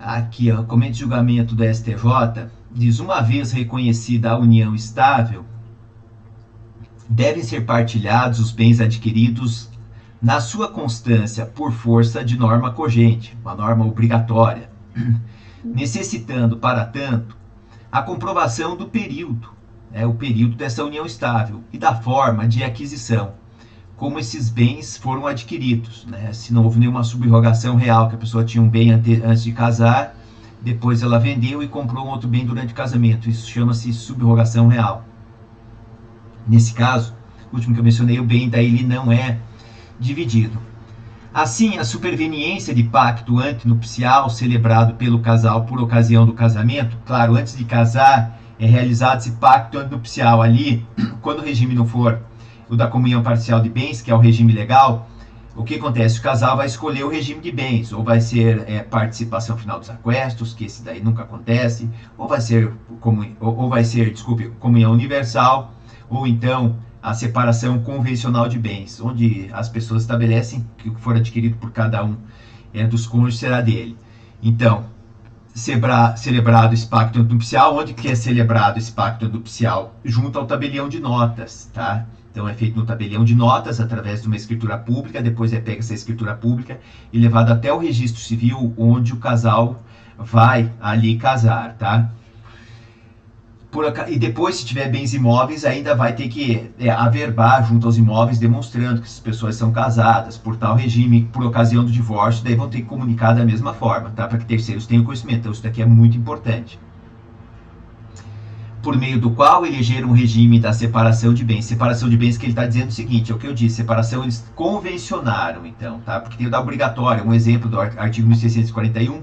Aqui, ó, comento de julgamento do STJ, diz: uma vez reconhecida a união estável, devem ser partilhados os bens adquiridos na sua constância por força de norma cogente, uma norma obrigatória, necessitando, para tanto, a comprovação do período, o período dessa união estável e da forma de aquisição, como esses bens foram adquiridos, se não houve nenhuma subrogação real, que a pessoa tinha um bem antes de casar, depois ela vendeu e comprou um outro bem durante o casamento. Isso chama-se subrogação real. Nesse caso, o último que eu mencionei, o bem daí ele não é dividido. Assim, a superveniência de pacto antenupcial celebrado pelo casal por ocasião do casamento, claro, antes de casar é realizado esse pacto antenupcial ali, quando o regime não for o da comunhão parcial de bens, que é o regime legal, o que acontece? O casal vai escolher o regime de bens, ou vai ser participação final dos aquestos, que esse daí nunca acontece, ou vai ser, comunhão universal, ou então a separação convencional de bens, onde as pessoas estabelecem que o que for adquirido por cada um dos cônjuges será dele. Então, celebrado esse pacto nupcial, onde que é celebrado esse pacto nupcial? Junto ao tabelião de notas, tá? Então é feito no tabelião de notas, através de uma escritura pública, depois é pega essa escritura pública e levado até o registro civil, onde o casal vai ali casar, tá? E depois, se tiver bens imóveis, ainda vai ter que averbar junto aos imóveis, demonstrando que essas pessoas são casadas por tal regime, por ocasião do divórcio, daí vão ter que comunicar da mesma forma, tá? Para que terceiros tenham conhecimento. Então isso daqui é muito importante. Por meio do qual elegeram um regime da separação de bens. Separação de bens que ele está dizendo o seguinte, é o que eu disse, separação eles convencionaram, então, tá? Porque tem o da obrigatória, um exemplo do artigo 1641,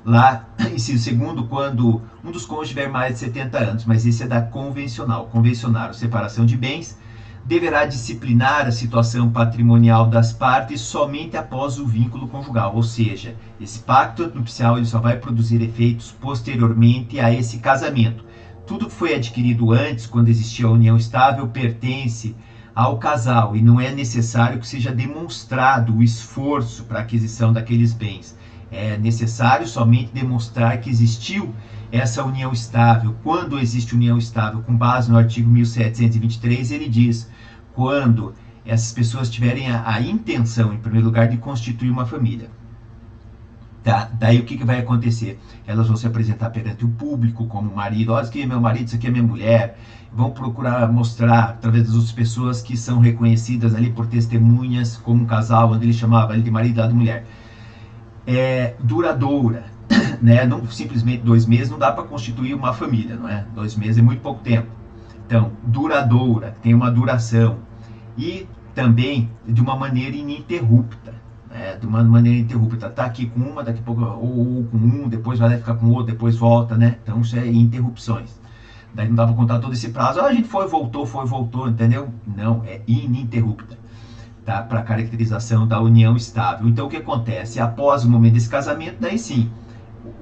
lá, inciso 2º, quando um dos cônjuges tiver mais de 70 anos, mas esse é da convencional. Convencionaram separação de bens, deverá disciplinar a situação patrimonial das partes somente após o vínculo conjugal, ou seja, esse pacto nupcial ele só vai produzir efeitos posteriormente a esse casamento. Tudo que foi adquirido antes, quando existia a união estável, pertence ao casal e não é necessário que seja demonstrado o esforço para a aquisição daqueles bens. É necessário somente demonstrar que existiu essa união estável. Quando existe união estável, com base no artigo 1723, ele diz: quando essas pessoas tiverem a intenção, em primeiro lugar, de constituir uma família. Tá? Daí o que vai acontecer? Elas vão se apresentar perante o público como marido. Olha, isso aqui é meu marido, isso aqui é minha mulher. Vão procurar mostrar, através das outras pessoas que são reconhecidas ali por testemunhas, como um casal, onde ele chamava ele de marido e de mulher. Duradoura, né? Não simplesmente 2 meses, não dá para constituir uma família, não é? 2 meses é muito pouco tempo. Então, duradoura, tem uma duração. E também de uma maneira ininterrupta. De uma maneira ininterrupta. Tá aqui com uma, daqui a pouco, ou com um, depois vai ficar com outro, depois volta, né? Então isso é interrupções. Daí não dá para contar todo esse prazo. A gente voltou, entendeu? Não, é ininterrupta. Tá? Para caracterização da união estável. Então o que acontece? Após o momento desse casamento, daí sim,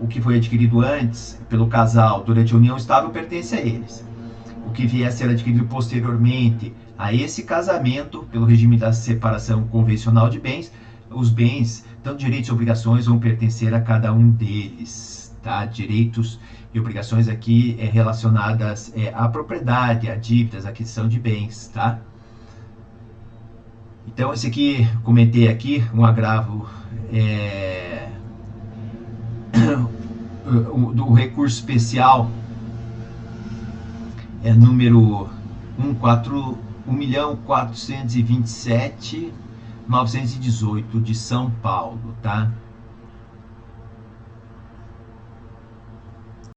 o que foi adquirido antes pelo casal durante a união estável pertence a eles. O que vier a ser adquirido posteriormente a esse casamento, pelo regime da separação convencional de bens, os bens, tanto direitos e obrigações, vão pertencer a cada um deles, tá? Direitos e obrigações aqui relacionadas à propriedade, a dívidas, a aquisição de bens, tá? Então, esse aqui, comentei aqui, um agravo do recurso especial número 1.427.918 de São Paulo, tá?